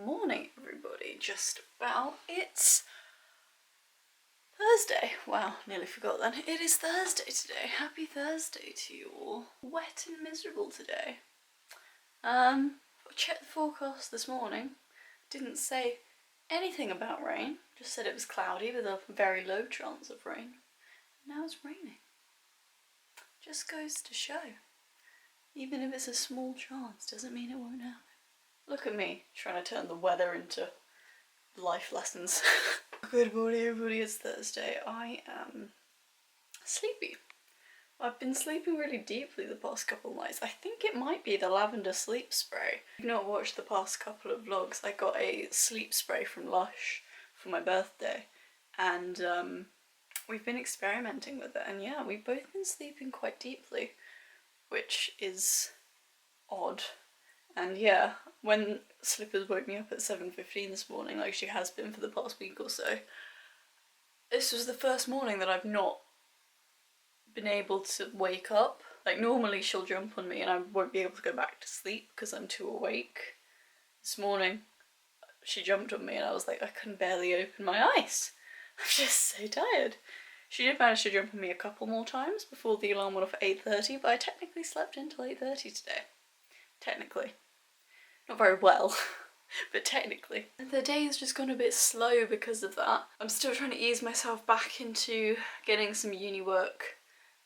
Morning, everybody. Just about. It's Thursday. Wow, nearly forgot then. It is Thursday today. Happy Thursday to you all. Wet and miserable today. Checked the forecast this morning. Didn't say anything about rain. Just said it was cloudy with a very low chance of rain. Now it's raining. Just goes to show. Even if it's a small chance, doesn't mean it won't happen. Look at me, trying to turn the weather into life lessons. Good morning, everybody. It's Thursday. I am sleepy. I've been sleeping really deeply the past couple of nights. I think it might be the lavender sleep spray. If you've not watched the past couple of vlogs, I got a sleep spray from Lush for my birthday. And we've been experimenting with it. And yeah, we've both been sleeping quite deeply, which is odd. And yeah, when Slippers woke me up at 7:15 this morning, like she has been for the past week or so, this was the first morning that I've not been able to wake up. Like normally she'll jump on me and I won't be able to go back to sleep because I'm too awake. This morning she jumped on me and I was like, I couldn't barely open my eyes. I'm just so tired. She did manage to jump on me a couple more times before the alarm went off at 8:30, but I technically slept until 8:30 today. Technically. Not very well, but technically. The day's just gone a bit slow because of that. I'm still trying to ease myself back into getting some uni work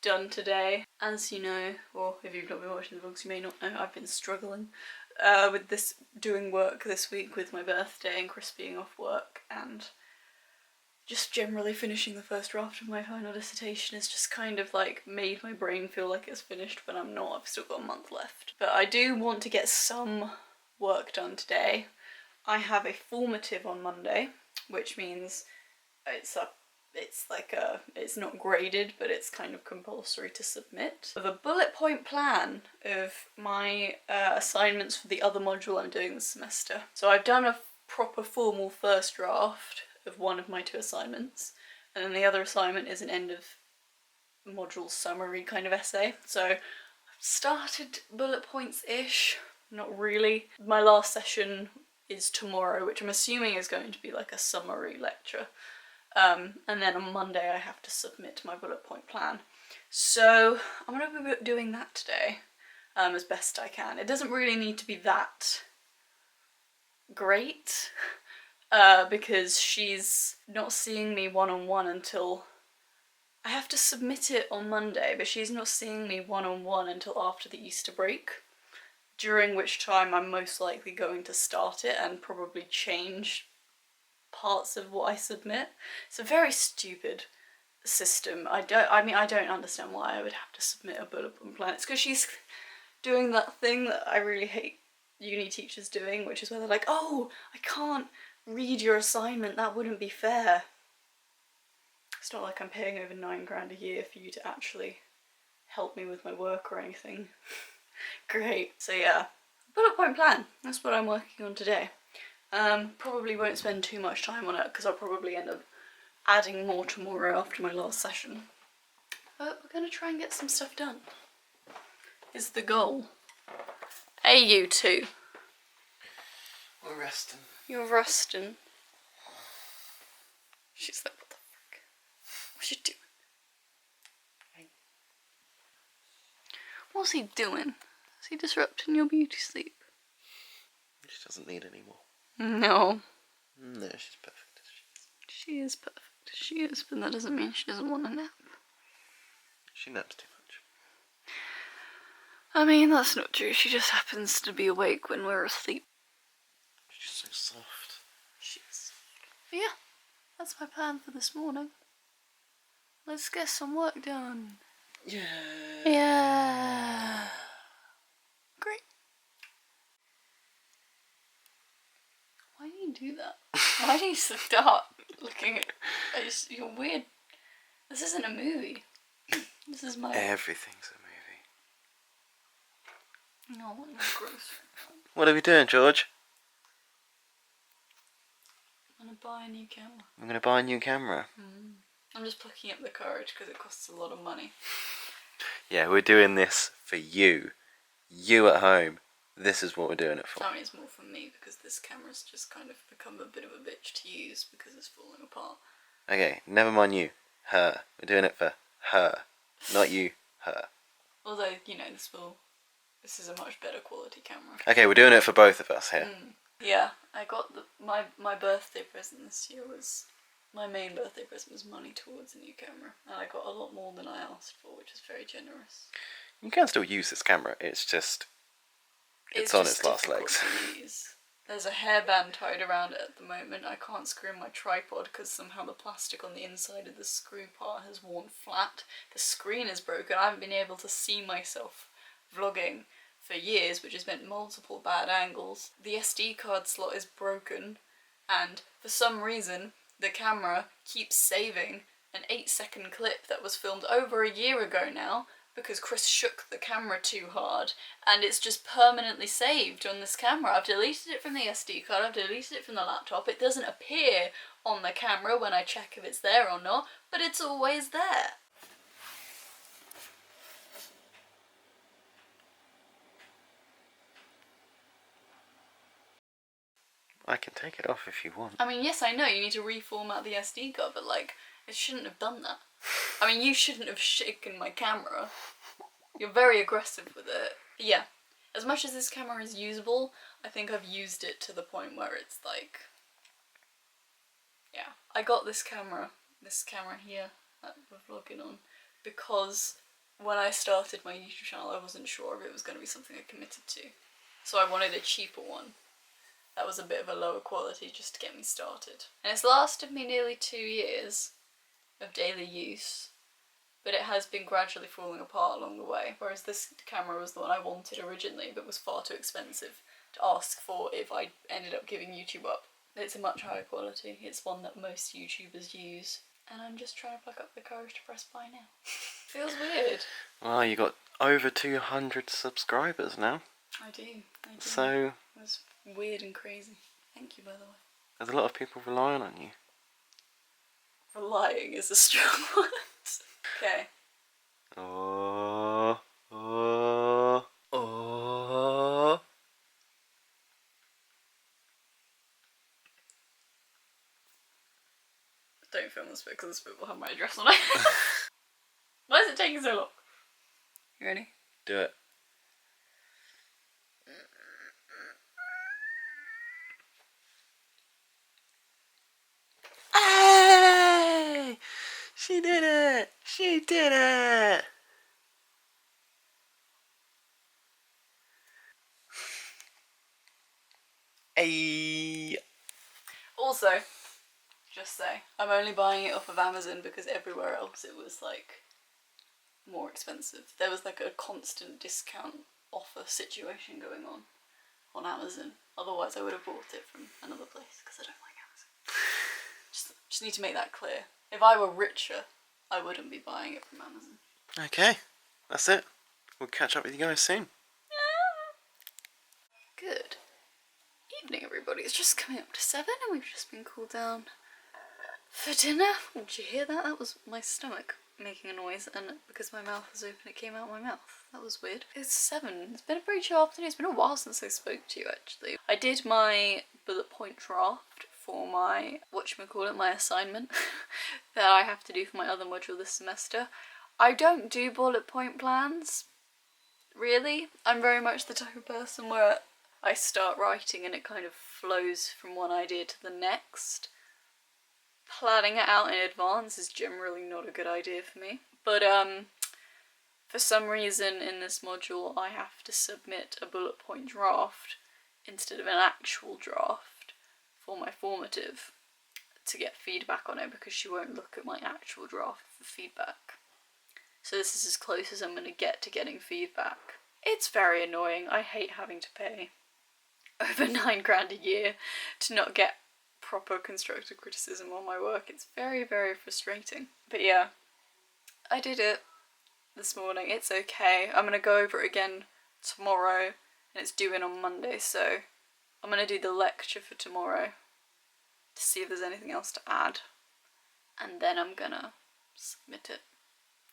done today. As you know, or if you've not been watching the vlogs, you may not know, I've been struggling with this doing work this week with my birthday and Chris being off work, and just generally finishing the first draft of my final dissertation has just kind of like made my brain feel like it's finished, but I'm not. I've still got a month left. But I do want to get some work done today. I have a formative on Monday, which means it's not graded, but it's kind of compulsory to submit. With a bullet point plan of my assignments for the other module I'm doing this semester. So I've done a proper formal first draft of one of my two assignments, and then the other assignment is an end of module summary kind of essay. So I've started bullet points-ish. Not really. My last session is tomorrow, which I'm assuming is going to be like a summary lecture. And then on Monday I have to submit my bullet point plan. So I'm going to be doing that today as best I can. It doesn't really need to be that great because she's not seeing me one-on-one until... I have to submit it on Monday, but she's not seeing me one-on-one until after the Easter break, during which time I'm most likely going to start it and probably change parts of what I submit. It's a very stupid system. I don't understand why I would have to submit a bullet point plan. It's because she's doing that thing that I really hate uni teachers doing, which is where they're like, oh, I can't read your assignment, that wouldn't be fair. It's not like I'm paying over £9 a year for you to actually help me with my work or anything. Great. So yeah, bullet point plan. That's what I'm working on today. Probably won't spend too much time on it because I'll probably end up adding more tomorrow after my last session. But we're gonna try and get some stuff done. Is the goal. Hey, you two. We're resting. You're resting. She's like, what the frick? What's she doing? What's he doing? Is he disrupting your beauty sleep? She doesn't need any more. No. No, she's perfect. She is perfect. She is, but that doesn't mean she doesn't want a nap. She naps too much. I mean, that's not true. She just happens to be awake when we're asleep. She's so soft. She is. But yeah, that's my plan for this morning. Let's get some work done. Yeah. Yeah. Great. Why do you do that? Why do you start looking at... You're weird. This isn't a movie. This is my... Everything's a movie. No, I'm gross. What are we doing, George? I'm gonna buy a new camera. I'm going to buy a new camera. I'm just plucking up the courage because it costs a lot of money. Yeah, we're doing this for you. You at home. this is what we're doing it for. I mean, it's more for me because this camera's just kind of become a bit of a bitch to use because it's falling apart. Okay, never mind you. Her. We're doing it for her. Not you. Her. Although, you know, this is a much better quality camera. Okay, we're doing it for both of us here. Yeah, I got my birthday present this year was, my main birthday present was money towards a new camera. And I got a lot more than I asked for, which is very generous. You can still use this camera, it's just... It's on just its last difficult legs. to use. There's a hairband tied around it at the moment. I can't screw in my tripod because somehow the plastic on the inside of the screw part has worn flat. The screen is broken. I haven't been able to see myself vlogging for years, which has meant multiple bad angles. The SD card slot is broken, and for some reason the camera keeps saving an 8-second clip that was filmed over a year ago now, because Chris shook the camera too hard, and it's just permanently saved on this camera. I've deleted it from the SD card, I've deleted it from the laptop. It doesn't appear on the camera when I check if it's there or not, but it's always there. I can take it off if you want. I mean, yes, I know you need to reformat the SD card, but like, it shouldn't have done that. I mean, you shouldn't have shaken my camera. You're very aggressive with it. But yeah, as much as this camera is usable, I think I've used it to the point where it's like... Yeah, I got this camera here that we're vlogging on, because when I started my YouTube channel I wasn't sure if it was going to be something I committed to. So I wanted a cheaper one that was a bit of a lower quality just to get me started. And it's lasted me nearly 2 years of daily use, but it has been gradually falling apart along the way, whereas this camera was the one I wanted originally but was far too expensive to ask for if I ended up giving YouTube up. It's a much higher quality, it's one that most YouTubers use, and I'm just trying to pluck up the courage to press buy now. Feels weird. Well, you got over 200 subscribers now. I do. So... It's weird and crazy. Thank you, by the way. There's a lot of people relying on you. Relying is a strong word. Okay. Oh. Don't film this bit because this bit will have my address on it. Why is it taking so long? You ready? Do it. Hey! She did it! She did it! Hey! Also, just say, I'm only buying it off of Amazon because everywhere else it was like more expensive. There was like a constant discount offer situation going on Amazon. Otherwise I would have bought it from another place because I don't like Amazon. Just need to make that clear. If I were richer, I wouldn't be buying it from Amazon. Okay, that's it. We'll catch up with you guys soon. Good evening, everybody. It's just coming up to 7 and we've just been called down for dinner. Oh, did you hear that? That was my stomach making a noise, and because my mouth was open it came out my mouth. That was weird. It's 7. It's been a pretty chill afternoon. It's been a while since I spoke to you actually. I did my bullet point draft for my, whatchamacallit, my assignment that I have to do for my other module this semester. I don't do bullet point plans, really. I'm very much the type of person where I start writing and it kind of flows from one idea to the next. Planning it out in advance is generally not a good idea for me. But for some reason in this module I have to submit a bullet point draft instead of an actual draft for my formative to get feedback on it, because she won't look at my actual draft for feedback. So this is as close as I'm going to get to getting feedback. It's very annoying. I hate having to pay over £9 a year to not get proper constructive criticism on my work. It's very, very frustrating. But yeah, I did it this morning. It's okay. I'm going to go over it again tomorrow, and it's due in on Monday, so I'm going to do the lecture for tomorrow to see if there's anything else to add, and then I'm going to submit it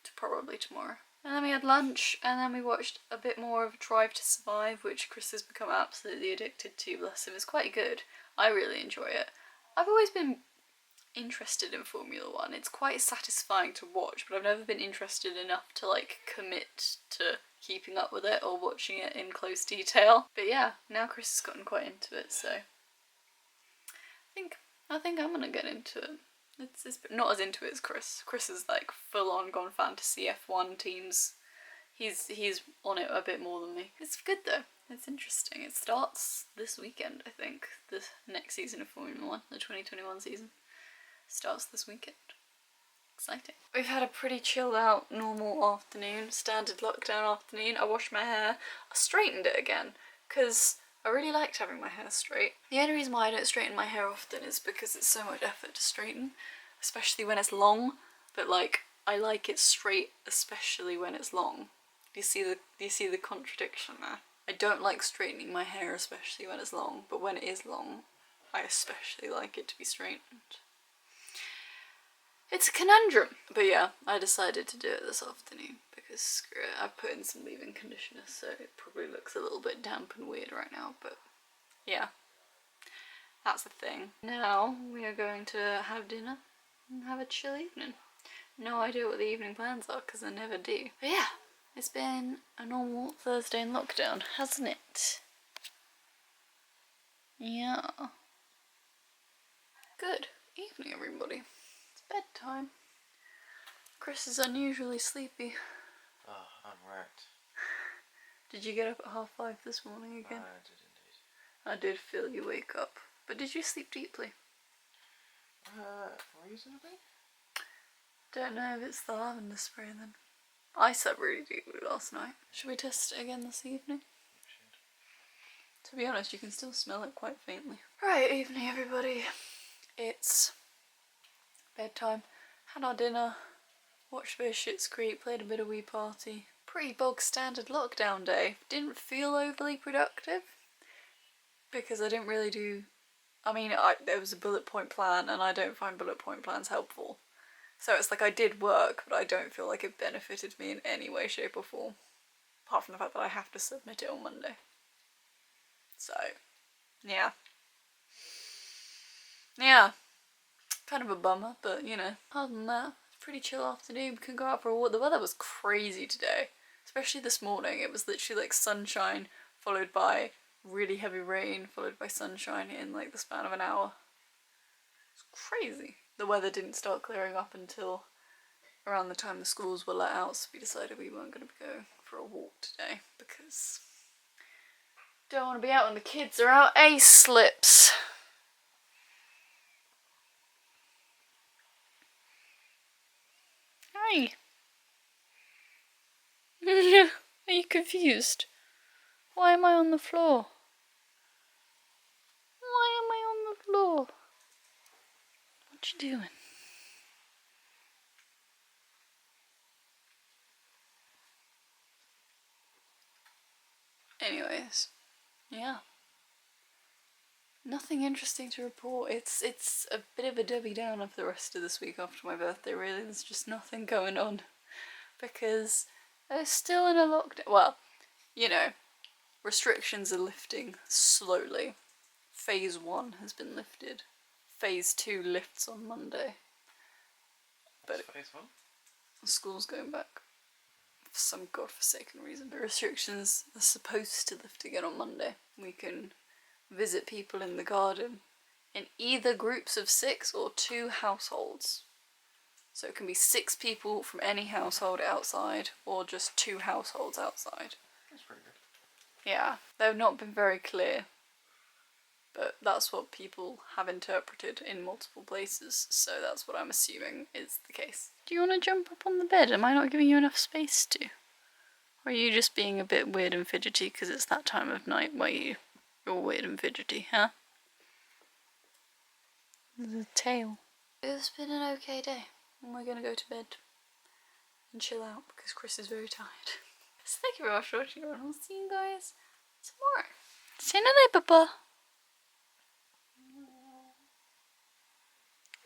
to probably tomorrow. And then we had lunch, and then we watched a bit more of Drive to Survive, which Chris has become absolutely addicted to, bless him. It's quite good. I really enjoy it. I've always been interested in Formula One. It's quite satisfying to watch, but I've never been interested enough to like commit to keeping up with it or watching it in close detail. But yeah, now Chris has gotten quite into it, so I think I'm gonna get into it. It's not as into it as Chris. Chris is like full on gone fantasy F1 teams. He's on it a bit more than me. It's good though. It's interesting. It starts this weekend, I think. The next season of Formula One, the 2021 season, starts this weekend. Exciting. We've had a pretty chilled out, normal afternoon, standard lockdown afternoon. I washed my hair. I straightened it again, because I really liked having my hair straight. The only reason why I don't straighten my hair often is because it's so much effort to straighten, especially when it's long, but like, I like it straight, especially when it's long. Do you see the contradiction there? I don't like straightening my hair, especially when it's long, but when it is long, I especially like it to be straightened. It's a conundrum. But yeah, I decided to do it this afternoon because screw it, I've put in some leave-in conditioner, so it probably looks a little bit damp and weird right now, but yeah, that's the thing. Now we are going to have dinner and have a chill evening. No idea what the evening plans are because I never do. But yeah, it's been a normal Thursday in lockdown, hasn't it? Yeah. Good evening, everybody. It's bedtime. Chris is unusually sleepy. Oh, I'm wrecked. Did you get up at 5:30 this morning again? I did indeed. I did feel you wake up. But did you sleep deeply? Reasonably? Don't know if it's the lavender spray then. I slept really deeply last night. Should we test it again this evening? To be honest, you can still smell it quite faintly. Right, evening everybody. It's bedtime. Had our dinner, watched a bit of Schitt's Creek, played a bit of Wii Party. Pretty bog standard lockdown day. Didn't feel overly productive because I didn't really do... I mean, there was a bullet point plan and I don't find bullet point plans helpful. So it's like I did work, but I don't feel like it benefited me in any way, shape or form. Apart from the fact that I have to submit it on Monday. So, yeah. Yeah. Kind of a bummer, but you know. Other than that, pretty chill afternoon. We can go out for a walk. The weather was crazy today. Especially this morning. It was literally like sunshine, followed by really heavy rain, followed by sunshine in like the span of an hour. It's crazy. The weather didn't start clearing up until around the time the schools were let out, so we decided we weren't going to go for a walk today because don't want to be out when the kids are out ace slips. Hi. Are you confused? Why am I on the floor? Why am I on the floor? What you doing? Anyways, yeah. Nothing interesting to report. It's a bit of a Debbie Down of the rest of this week after my birthday, really. There's just nothing going on. Because they're still in a lockdown. Well, you know, restrictions are lifting slowly. Phase 1 has been lifted. Phase 2 lifts on Monday. But Phase 1? School's going back. For some godforsaken reason. The restrictions are supposed to lift again on Monday. We can visit people in the garden in either groups of 6 or 2 households. So it can be 6 people from any household outside or just 2 households outside. That's pretty good. Yeah, they've not been very clear, but that's what people have interpreted in multiple places, so that's what I'm assuming is the case. Do you want to jump up on the bed? Am I not giving you enough space to? Or are you just being a bit weird and fidgety because it's that time of night where you're weird and fidgety, huh? The tail. It's been an okay day, and we're gonna go to bed and chill out because Chris is very tired. So thank you very much for watching, and I'll see you guys tomorrow. See you night, Papa.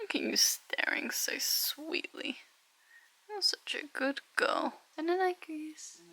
Look at you staring so sweetly. You're such a good girl. Banana kiss.